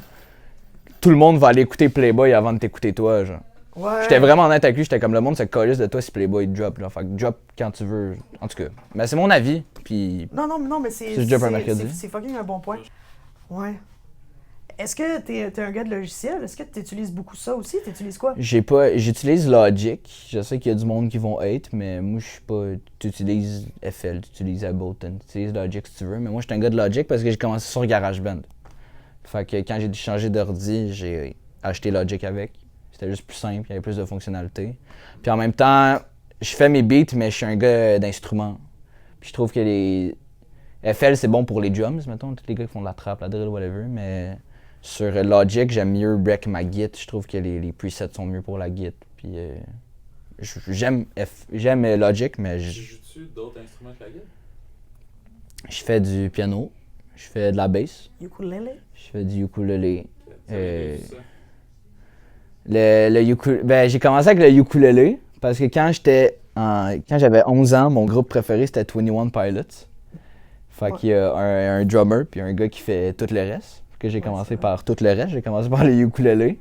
tout le monde va aller écouter Playboy avant de t'écouter toi, genre. Ouais. J'étais vraiment honnête avec lui, j'étais comme, le monde se calisse de toi si Playboy drop, là. Fait que drop quand tu veux, en tout cas. Mais c'est mon avis, puis Non, mais c'est. C'est le job un mercredi. C'est fucking un bon point. Ouais. Est-ce que t'es un gars de logiciel? Est-ce que tu utilises beaucoup ça aussi? Tu utilises quoi? J'utilise Logic. Je sais qu'il y a du monde qui vont hate, mais moi, je suis pas... Tu utilises FL, tu utilises Ableton, tu utilises Logic si tu veux. Mais moi, je suis un gars de Logic parce que j'ai commencé sur GarageBand. Fait que quand j'ai dû changer d'ordi, j'ai acheté Logic avec. C'était juste plus simple, il y avait plus de fonctionnalités. Puis en même temps, je fais mes beats, mais je suis un gars d'instruments. Puis je trouve que les... FL, c'est bon pour les drums, mettons, tous les gars qui font de la trap, la drill, whatever, mais sur Logic, j'aime mieux break ma git. Je trouve que les presets sont mieux pour la git. Puis j'aime Logic, mais Tu joues-tu d'autres instruments que la guitare? je fais du piano, je fais de la bass, Ukulele? je fais du ukulélé. Tu avais vu ça? J'ai commencé avec le ukulélé parce que quand j'avais 11 ans, mon groupe préféré c'était 21 Pilots. Fait qu'il y a un drummer puis un gars qui fait tout le reste. Que j'ai commencé par tout le reste, j'ai commencé par le ukulélé.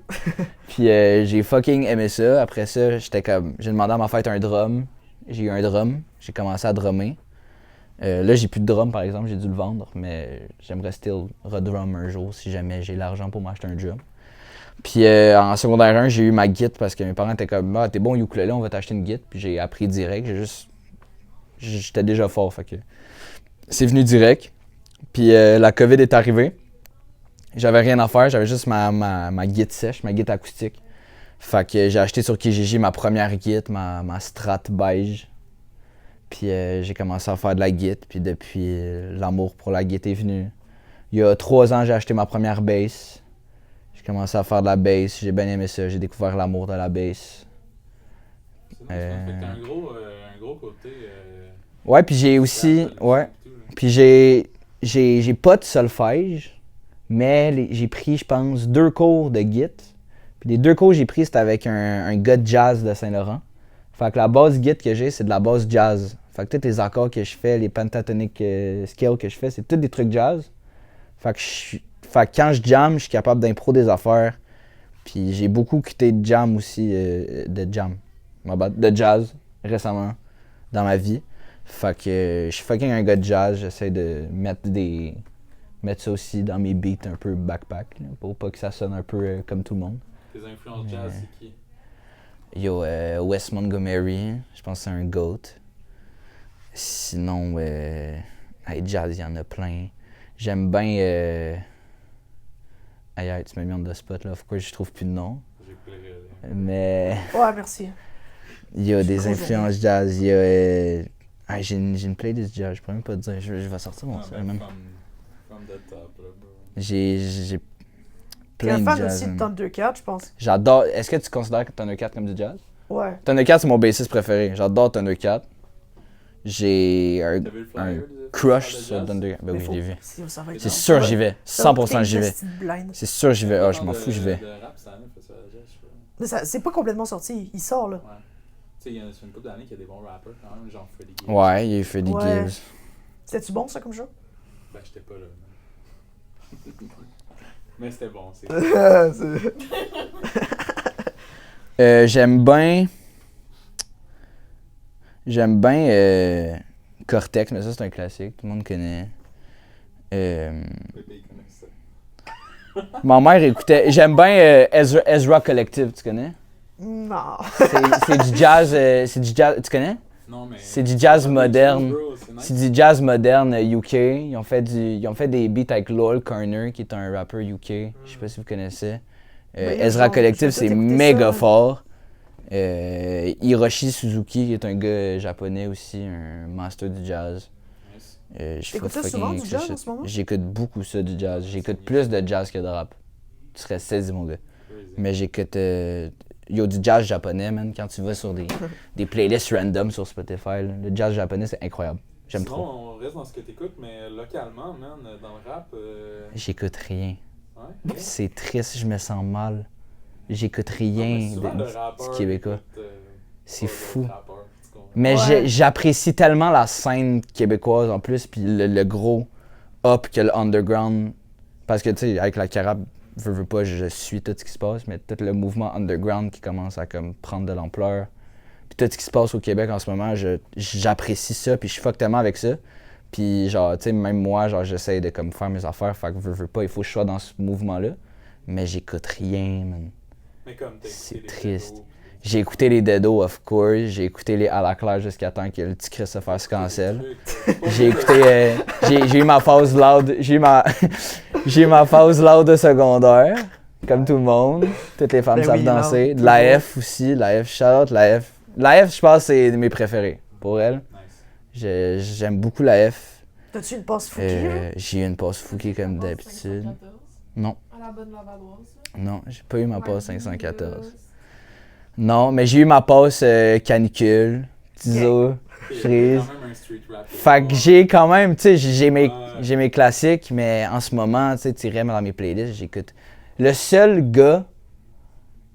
Puis j'ai fucking aimé ça. Après ça, j'ai demandé à ma fête un drum. J'ai eu un drum, j'ai commencé à drummer. Là, j'ai plus de drum par exemple, j'ai dû le vendre, mais j'aimerais still redrum un jour si jamais j'ai l'argent pour m'acheter un drum. Puis en secondaire 1, j'ai eu ma guitare parce que mes parents étaient comme « Ah, t'es bon au ukulélé, on va t'acheter une guitare. » Puis j'ai appris direct, j'étais déjà fort, fait que c'est venu direct. Puis la COVID est arrivée. J'avais rien à faire, j'avais juste ma guitare sèche, ma guitare acoustique. Fait que j'ai acheté sur Kijiji ma première guitare, ma Strat beige. Puis j'ai commencé à faire de la guitare, puis depuis, l'amour pour la guitare est venu. Il y a 3 ans, j'ai acheté ma première bass. J'ai commencé à faire de la bass, j'ai bien aimé ça, j'ai découvert l'amour de la bass. C'est nice, hein? Fait que t'as un gros côté... Ouais, puis j'ai aussi... Ouais. Puis j'ai pas de solfège, mais j'ai pris, je pense, 2 cours de git. Puis les 2 cours que j'ai pris, c'était avec un gars de jazz de Saint-Laurent. Fait que la base git que j'ai, c'est de la base jazz. Fait que tous les accords que je fais, les pentatonic scales que je fais, c'est tous des trucs jazz. Fait que quand je jam, je suis capable d'impro des affaires. Puis j'ai beaucoup quitté de jam aussi, de jazz récemment dans ma vie. Fait que je suis fucking un gars de jazz, j'essaie de mettre ça aussi dans mes beats un peu backpack, là, pour pas que ça sonne un peu comme tout le monde. Tes influences jazz, c'est qui? Yo, Wes Montgomery, je pense que c'est un GOAT. Sinon, jazz, il y en a plein. J'aime bien... Aïe, tu m'as mis en de spot là, pourquoi je trouve plus de nom? J'ai pleuré. Mais... Ouais, merci. Il y a des influences jazz, il y a... j'ai une playlist jazz, je pourrais même pas te dire, je vais sortir mon son même. From the top, là, bro. J'ai T'es plein un de fan jazz. aussi de Thundercat, je pense. J'adore... Est-ce que tu considères Thundercat comme du jazz? Ouais. Thundercat, c'est mon bassiste préféré. J'adore Thundercat. J'ai T'as vu le un flyer crush de sur jazz? Thundercat. Ben oui, je l'ai vu. Ça va être C'est sûr j'y vais. 100% j'y vais. blind. C'est sûr j'y vais. Ah, je m'en fous, j'y vais. De rap, ça année, fait ça, jazz, je sais pas. Mais ça, c'est pas complètement sorti, il sort là. Ouais. Tu sais, il y a une couple d'années qu'il y a des bons rappers quand même, genre Freddie Gibbs. Ouais, il a fait des Ouais. gigs. C'était-tu bon ça comme jeu? Ben, j'étais pas là. Mais c'était bon, c'est... J'aime bien Cortex, mais ça c'est un classique, tout le monde connaît. Pépé, il connaît ça. Ma mère écoutait. J'aime bien Ezra Collective, tu connais? Non. C'est du jazz. C'est du jazz. Tu connais? Non, mais... C'est du jazz moderne. Bro, c'est nice. C'est du jazz moderne UK. Ils ont fait des beats avec Lowell Corner, qui est un rappeur UK. Je sais pas si vous connaissez. Ben, Ezra genre, Collective, j'ai c'est tout écouté méga ça. fort. Hiroshi Suzuki, qui est un gars japonais aussi, un master du jazz. Nice. Je T'écoutes ça fucking souvent, du écouter jazz, ça. en ce moment? J'écoute beaucoup ça du jazz. J'écoute plus de jazz que de rap. Tu serais saisi, mon gars. Crazy. Mais j'écoute... Yo, du jazz japonais, man. Quand tu vas sur des playlists random sur Spotify, là, le jazz japonais, c'est incroyable. J'aime Sinon, trop. on reste dans ce que t'écoutes, mais localement, man, dans le rap... J'écoute rien. Ouais. C'est triste, je me sens mal. J'écoute rien Souvent, le du rappeur québécois. écoute, C'est pas fou. l'autre rappeur, tu comprends? Mais Ouais. j'apprécie tellement la scène québécoise en plus, puis le gros up que le underground. Parce que, tu sais, avec la Carab, veux pas, je suis tout ce qui se passe, mais tout le mouvement underground qui commence à comme prendre de l'ampleur. Puis tout ce qui se passe au Québec en ce moment, j'apprécie ça, puis je fuck tellement avec ça. Puis genre, tu sais, même moi, genre, j'essaie de comme faire mes affaires, fait que veux pas, il faut que je sois dans ce mouvement-là. mais j'écoute rien, man. Mais comme t'as C'est écouté les triste. Dedos. J'ai écouté les Dedos, of course. J'ai écouté les À la claire jusqu'à temps que le petit Christopher se cancelle. J'ai écouté. J'ai eu ma phase loud. J'ai eu ma phase loud de secondaire. Comme tout le monde. Toutes les femmes Ben savent oui, danser. loud, De la toujours. F aussi. La F, shout-out, la F. La F, je pense, c'est mes préférés. Pour elle. Nice. J'aime beaucoup la F. T'as-tu une passe fouquée, là? J'ai eu une passe fouquée comme d'habitude. Non. À la bonne Lavalloise. Non, j'ai pas eu ma passe 514. Non, mais j'ai eu ma passe canicule, Tizo, T'es cerise. quand même un street rap. Fait que j'ai quand même, tu sais, j'ai Ouais. mes classiques, mais en ce moment, tu sais, tu irais dans mes playlists, j'écoute. Le seul gars,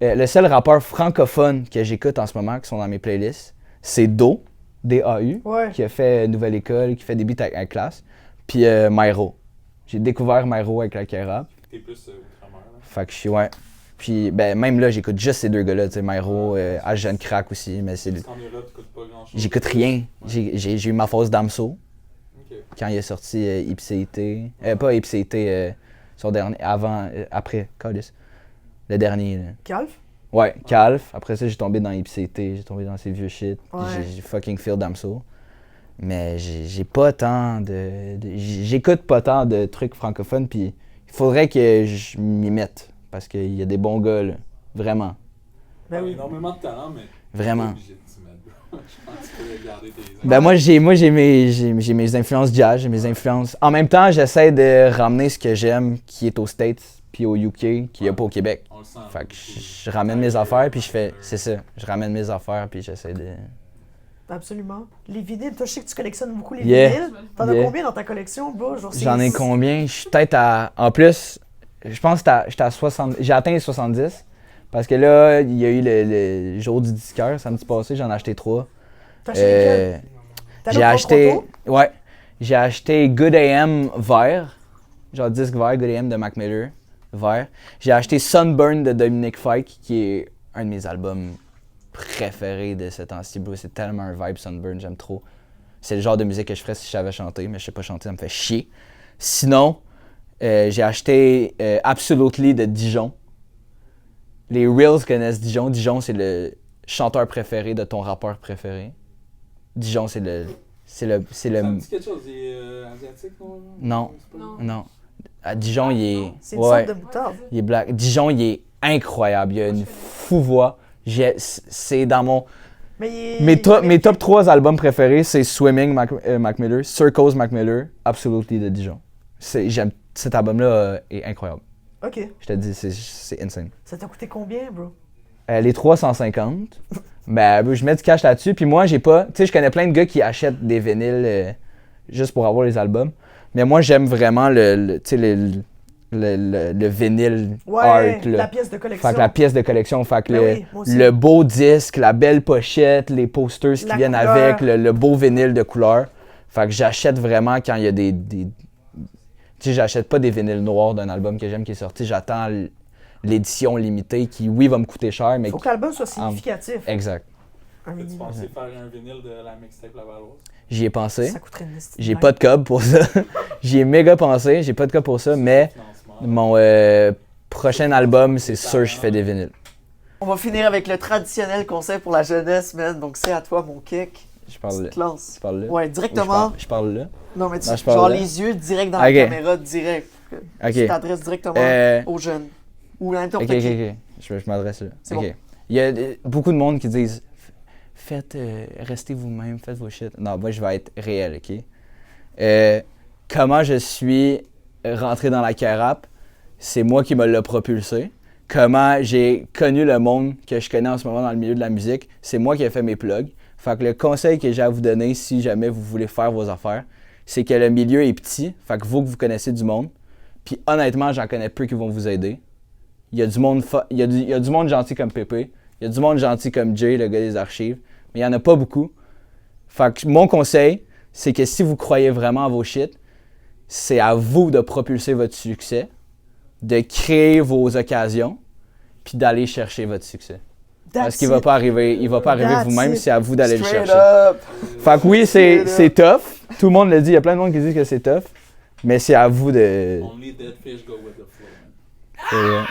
le seul rappeur francophone que j'écoute en ce moment, qui sont dans mes playlists, c'est Do, D-A-U, Ouais. qui a fait Nouvelle École, qui fait des beats avec classe, puis Myro. J'ai découvert Myro avec la K-Rap. T'es plus outre-mer, là. Fait que je suis, ouais. Puis, ben, même là, j'écoute juste ces deux gars-là, tu sais, Myro, Jeune Crack aussi, mais c'est. Parce qu'en Europe, t'écoutes pas grand-chose. J'écoute rien. J'ai eu ma phase Damso, Ok. quand il est sorti Ipséité. Pas Ipséité, son dernier, après, Calice. Le dernier, là. Calf? Ouais, Calf. Après ça, j'ai tombé dans Ipséité, j'ai tombé dans ces vieux shit. Puis Ouais. j'ai fucking feel Damso. Mais j'ai pas tant j'écoute pas tant de trucs francophones, puis il faudrait que je m'y mette. Parce qu'il y a des bons gars, là. Vraiment. Ben Ouais, oui. énormément de talent, mais. Vraiment. T'es obligé de t'y mettre, bro. Je pense que tu peux garder tes. Ben moi j'ai mes influences jazz, j'ai mes influences. En même temps, j'essaie de ramener ce que j'aime qui est aux States puis au UK, qui est pas au Québec. On le sent. Fait que beaucoup. je ramène mes affaires puis je fais c'est ça, je ramène mes affaires puis j'essaie de Absolument. Les vinyles, toi, je sais que tu collectionnes beaucoup les Yeah. vinyles. T'en as Yeah. combien dans ta collection, bro? Genre, J'en ai combien? Je suis peut-être à en plus, je pense que j'étais à 60, j'ai atteint les 70 parce que là, il y a eu le jour du disqueur samedi passé, j'en ai acheté 3. T'as acheté lesquels? T'as J'ai le acheté. Toronto? Ouais. J'ai acheté Good AM vert. Genre disque vert, Good AM de Mac Miller vert. J'ai acheté Sunburn de Dominic Fike, qui est un de mes albums préférés de ce temps-ci, bro. C'est tellement un vibe, Sunburn, j'aime trop. C'est le genre de musique que je ferais si je savais chanter, mais je sais pas chanter, ça me fait chier. Sinon, j'ai acheté Absolutely de Dijon. Les Reels connaissent Dijon. Dijon, c'est le chanteur préféré de ton rappeur préféré. Dijon, c'est le. Ça me dit quelque chose, il est asiatique, non? Non. C'est pas- Non. Non. À Dijon, il est. C'est une Ouais, sorte de moutarde. il est black. Dijon, il est incroyable. Il a une fou voix. C'est dans mon. Mais il est- Mes top 3 albums préférés, c'est Swimming Mac Miller, Circles Mac Miller, Absolutely de Dijon. J'aime cet album-là est incroyable. Ok. Je te dis, c'est insane. Ça t'a coûté combien, bro? Les 350. Ben, je mets du cash là-dessus. Puis moi, j'ai pas. Tu sais, je connais plein de gars qui achètent des vinyles juste pour avoir les albums. Mais moi, j'aime vraiment tu sais, le vinyle Ouais, art. Là. la pièce de collection. Fait que la pièce de collection, fait que Ben oui, moi aussi. le beau disque, la belle pochette, les posters qui La viennent couleur. avec, le beau vinyle de couleur. Fait que j'achète vraiment quand il y a des tu sais, j'achète pas des vinyles noirs d'un album que j'aime qui est sorti. J'attends l'édition limitée qui, oui, va me coûter cher, mais Faut que l'album soit significatif. exact. Un As-tu minimum. pensé faire un vinyle de la mixtape Lavalloise? J'y ai pensé. Ça coûterait une estime. J'ai pas de cob pour ça. J'y ai méga pensé. J'ai pas de cob pour ça, mais Financement. mon prochain album, c'est sûr je fais des vinyles. On va finir avec le traditionnel conseil pour la jeunesse, man. Donc c'est à toi, mon kick. Je parle là. Tu te lances. Je parle là. Ouais, Ou directement. je parle là. Non, mais Non, je parle genre là. les yeux direct dans Ok. la caméra, direct. Tu Ok. t'adresses directement aux jeunes. Ou n'importe Ok, qui. ok, ok. Je m'adresse là. C'est Ok. bon. Il y a beaucoup de monde qui disent faites, restez vous-même, faites vos shit. Non, moi je vais être réel, ok? Comment je suis rentré dans la K-Rap, c'est moi qui me l'ai propulsé. Comment j'ai connu le monde que je connais en ce moment dans le milieu de la musique, c'est moi qui ai fait mes plugs. Fait que le conseil que j'ai à vous donner, si jamais vous voulez faire vos affaires, c'est que le milieu est petit, fait que vous connaissez du monde. Puis honnêtement, j'en connais peu qui vont vous aider. Il y a du monde, il y a du monde gentil comme Pépé, il y a du monde gentil comme Jay, le gars des archives, mais il n'y en a pas beaucoup. Fait que mon conseil, c'est que si vous croyez vraiment à vos shit, c'est à vous de propulser votre succès, de créer vos occasions, puis d'aller chercher votre succès. Parce qu'il va pas arriver, il va pas arriver That's vous-même, it. c'est à vous d'aller le Straight chercher. up. Fait que oui, Straight c'est up. tough. Tout le monde le dit, il y a plein de monde qui dit que c'est tough, mais c'est à vous de... Only dead fish go with the flow, man. For real.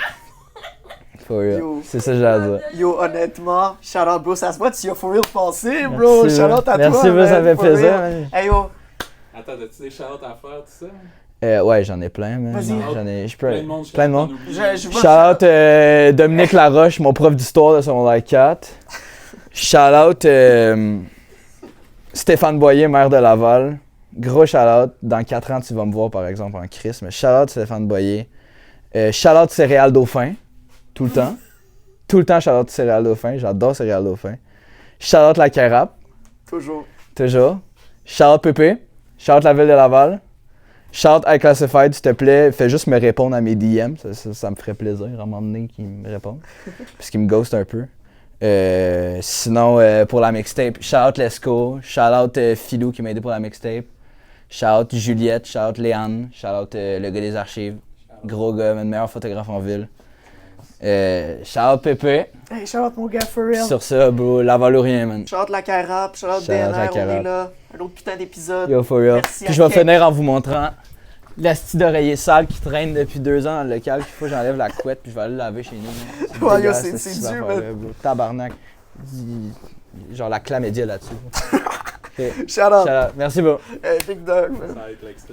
For real. Yo. C'est ça que j'ai à dire. Yo, honnêtement, shout-out, bro. Ça se voit, tu y as for real passé, bro. Merci, Shout-out à Merci, toi, bro, ça man, fait for plaisir. real. Man. Hey, yo. Attends, as-tu des shout-outs à faire, tout ça? Ouais, j'en ai plein, man. Vas-y. J'en ai, je peux. Plein de monde. Plein de monde. Je vois Shout-out Dominique Laroche, mon prof d'histoire de secondaire 4. Shout-out Stéphane Boyer, maire de Laval. Gros shout-out. Dans 4 ans, tu vas me voir, par exemple, en Christ. Mais shout-out Stéphane Boyer. Shout-out Céréales Dauphin. Tout le temps. Tout le temps, shout-out Céréales Dauphin. J'adore Céréales Dauphin. Shout-out La Carap. Toujours. Toujours. Shout-out Pépé. Shout-out la ville de Laval. Shout-out iClassified, s'il te plaît. Fais juste me répondre à mes DM. Ça me ferait plaisir à un moment donné qu'ils me répondent. Puisqu'ils me ghostent un peu. Sinon, pour la mixtape, shout-out Lesco. Shout-out Philou qui m'a aidé pour la mixtape. Shout-out Juliette. Shout-out Léane. Shout-out le gars des archives. Gros gars, le meilleur photographe en ville. Shout-out Pépé. Hey, shout-out mon gars, for real. Sur ça, bro, Lavalorien, man. Shout-out La Carap, shout-out Shout-out La BNR, on est Carap. là. Un autre putain d'épisode. Yo, for real. Merci Puis à je vais Keck. finir en vous montrant la style d'oreiller sale qui traîne depuis 2 ans dans le local. Puis il faut que j'enlève la couette puis je vais aller le laver chez nous. C'est Ouais, yo, dégueulasse, c'est cette dur, affaire-là, bro. Tabarnak. Genre la chlamydia là-dessus. Ok. Shout-out. Shout-out. Merci, bro. Hey, Big Dog, man. Ça va être l'extrait.